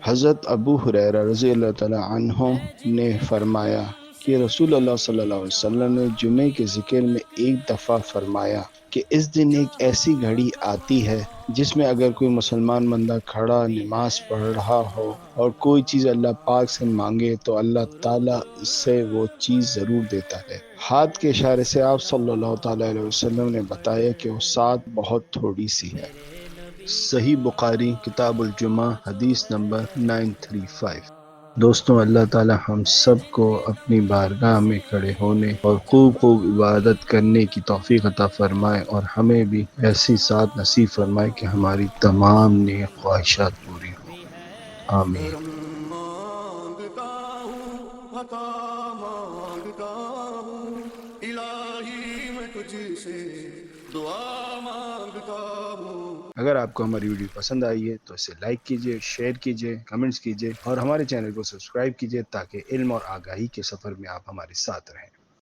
حضرت ابو ہریرہ رضی اللہ تعالی عنہ نے فرمایا کہ رسول اللہ صلی اللہ علیہ وسلم نے جمعے کے ذکر میں ایک دفعہ فرمایا کہ اس دن ایک ایسی گھڑی آتی ہے جس میں اگر کوئی مسلمان بندہ کھڑا نماز پڑھ رہا ہو اور کوئی چیز اللہ پاک سے مانگے تو اللہ تعالیٰ اس سے وہ چیز ضرور دیتا ہے۔ ہاتھ کے اشارے سے آپ صلی اللہ تعالی علیہ وسلم نے بتایا کہ وہ سات بہت تھوڑی سی ہے۔ صحیح بخاری کتاب الجمعہ حدیث نمبر 935۔ دوستوں، اللہ تعالی ہم سب کو اپنی بارگاہ میں کھڑے ہونے اور خوب خوب عبادت کرنے کی توفیق عطا فرمائے، اور ہمیں بھی ایسی ساتھ نصیب فرمائے کہ ہماری تمام نیک خواہشات پوری ہوں۔ آمین۔ کرم مانگتا ہوں، عطا مانگتا ہوں، الہی میں تجھ سے دعا مانگتا ہوں۔ اگر آپ کو ہماری ویڈیو پسند آئی ہے تو اسے لائک کیجئے، شیئر کیجئے، کمنٹس کیجئے اور ہمارے چینل کو سبسکرائب کیجئے تاکہ علم اور آگاہی کے سفر میں آپ ہمارے ساتھ رہیں۔